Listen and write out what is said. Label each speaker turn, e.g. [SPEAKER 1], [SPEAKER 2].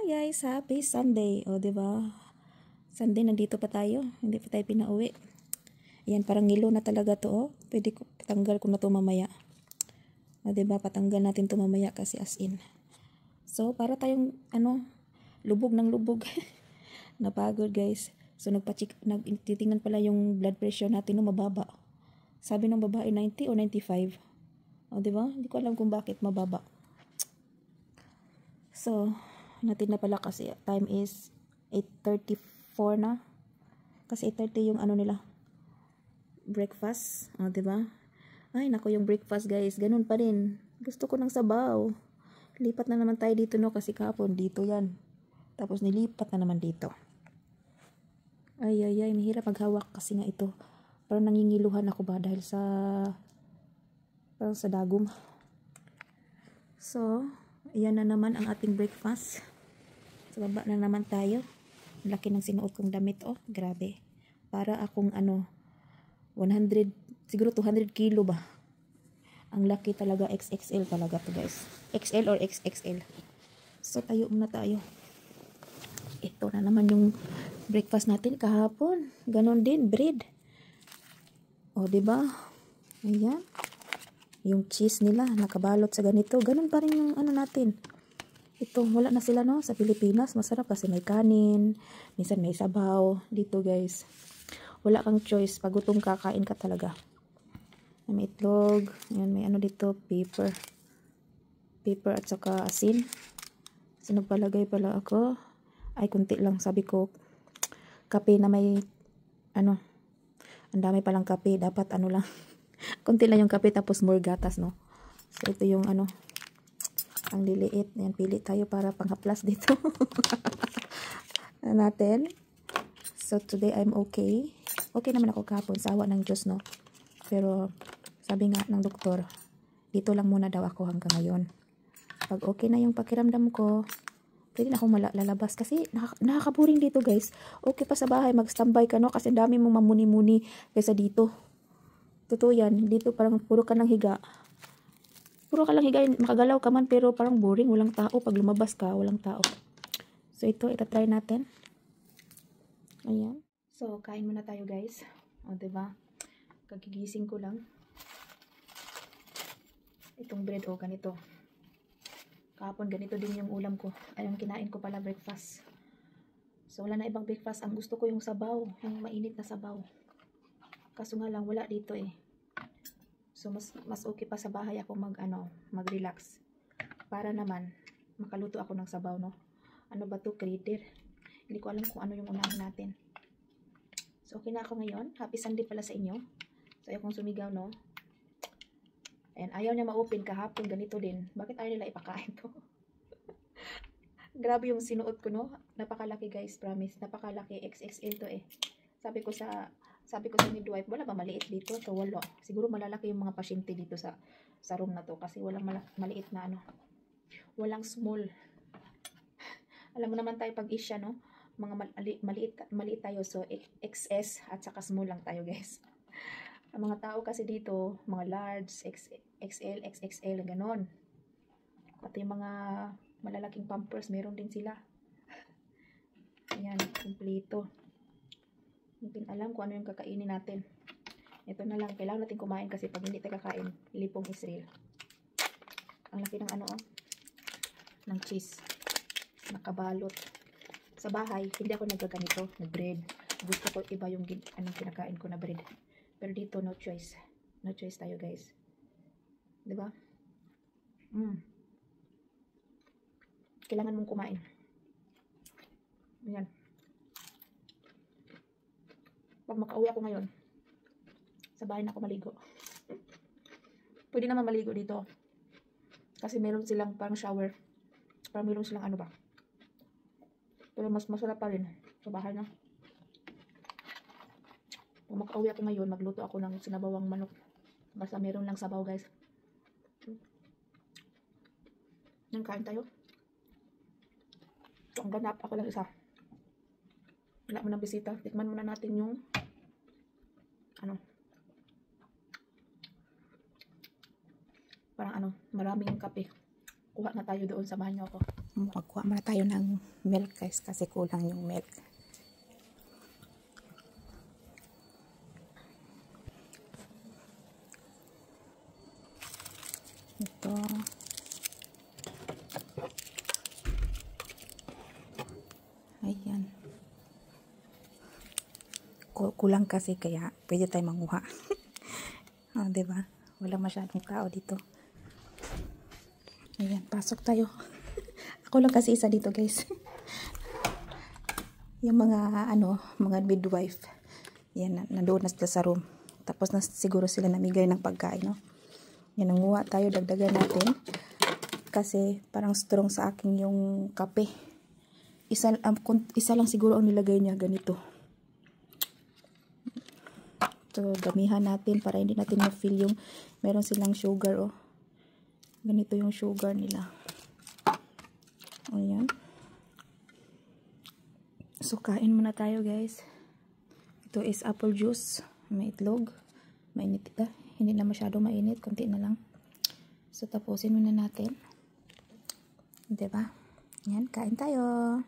[SPEAKER 1] guys, happy Sunday. O, di ba? Sunday nandito pa tayo. Hindi pa tayo pinauwi. Ayan, parang ngilo na talaga to, oh. Pwede ko patanggal ko na to mamaya. O, di ba? Patanggal natin to mamaya kasi as in. So, para tayong lubog ng lubog. Napagod, guys. So, nagtitingnan pala yung blood pressure natin no, mababa. Sabi ng babae 90 o 95. O, di ba? Hindi ko alam kung bakit mababa. So, natin na pala kasi time is 8:34 na. Kasi 8:30 yung nila. Breakfast. O, diba? Ay, nako yung breakfast, guys. Ganun pa rin. Gusto ko ng sabaw. Lipat na naman tayo dito, no? Kasi kahapon, dito yan. Tapos nilipat na naman dito. Ay, mahirap maghawak kasi nga ito. Parang nangingiluhan ako ba dahil parang sa dagom. So, yan na naman ang ating breakfast. Sa baba na naman tayo. Laki ng sinuot kong damit. Oh, grabe. Para akong 100, siguro 200 kilo ba. Ang laki talaga. XXL talaga to, guys. XL or XXL. So, tayo muna tayo. Ito na naman yung breakfast natin kahapon. Ganon din, bread. O, diba? Ayan. Yung cheese nila, nakabalot sa ganito. Ganun pa rin yung natin. Ito, wala na sila, no? Sa Pilipinas, masarap kasi may kanin. Minsan may sabaw. Dito, guys. Wala kang choice. Pag gutom kakain ka talaga. May itlog. Ayan, may dito, paper. Paper at saka asin. So, nagpalagay pala ako. Ay, kunti lang. Sabi ko, kape na may, ang dami palang kape. Dapat lang. Kunti lang yung kape tapos more gatas, no? So, ito yung ang liliit. Ayan, pili tayo para panghaplas dito. Natin. So, today I'm okay. Okay naman ako kahapon. Sawa ng Diyos, no? Pero, sabi nga ng doktor, dito lang muna daw ako hanggang ngayon. Pag okay na yung pakiramdam ko, pwede na akong lalabas. Kasi, nakakaboring dito, guys. Okay pa sa bahay, mag-standby ka, no? Kasi dami mong mamuni-muni kaysa dito. Totoo yan. Dito parang puro ka lang higa. Puro ka lang higa. Makagalaw ka man pero parang boring. Walang tao. Pag lumabas ka, walang tao. So ito, itatry natin. Ayan. So, kain muna tayo, guys. O, diba? Kagigising ko lang. Itong bread, ganito. Kahapon, ganito din yung ulam ko. Ay, ang kinain ko pala breakfast. So, wala na ibang breakfast. Ang gusto ko yung sabaw. Yung mainit na sabaw. Kaso nga lang, wala dito eh. So, mas okay pa sa bahay ako mag-relax. Para naman, makaluto ako ng sabaw, no? Ano ba to? Crater. Hindi ko alam kung ano yung unahin natin. So, okay na ako ngayon. Happy Sunday pala sa inyo. So, ayaw kong sumigaw, no? Ayan, ayaw niya ma-open kahapon. Ganito din. Bakit ayaw nila ipakain to? Grabe yung sinuot ko, no? Napakalaki, guys. Promise. Napakalaki. XXL to eh. Sabi ko sa midwife, wala ba maliit dito? So, wala. Siguro malalaki yung mga pasyente dito sa room na to. Kasi walang maliit na walang small. Alam mo naman tayo pag Asia, no? Mga maliit tayo. So, XS at saka small lang tayo, guys. Ang mga tao kasi dito, mga large, XL, XXL, ganon. At yung mga malalaking pampers, meron din sila. Ayan, kumpleto. Hindi alam kung ano yung kakainin natin. Ito na lang. Kailangan natin kumain kasi pag hindi tayo kakain, lipong Israel. Ang laki ng ng cheese. Nakabalot. Sa bahay, hindi ako nagaganito na bread. Gusto ko iba yung kinakain ko na bread. Pero dito, no choice. No choice tayo, guys. Diba? Kailangan mong kumain. Ayan. Pag makauwi ako ngayon, sa bahay na ako maligo. Pwede naman maligo dito. Kasi meron silang parang shower. Parang meron silang ba. Pero mas masarap pa rin sa bahay na. Pag makauwi ako ngayon, magluto ako ng sinabawang manok. Basta meron lang sabaw, guys. Yan, kain tayo. So, ang ganap ako lang isa. Wala mo ng bisita. Tikman muna natin yung parang maraming kape. Kuha na tayo doon, samahan niyo ako.
[SPEAKER 2] Magkuha muna tayo ng milk guys kasi kulang yung milk. Ito. Ayan. Kulang kasi kaya pwede tayo manguha. Oh, diba? Wala masyadong tao dito. Ayan, pasok tayo. Ako lang kasi isa dito guys. Yung mga mga midwife. Yan, nandoon na sila sa room. Tapos na siguro sila namigay ng pagkain, no? Yan, nanguha tayo, dagdagan natin. Kasi parang strong sa akin yung kape. Isa lang siguro ang nilagay niya ganito. So, damihan natin para hindi natin ma-feel yung meron silang sugar, oh. Ganito yung sugar nila. Ayan. So, kain muna tayo, guys. Ito is apple juice. May itlog. Mainit ito. Hindi na masyado mainit. Konti na lang. So, tapusin muna natin. Diba? Ayan, kain tayo.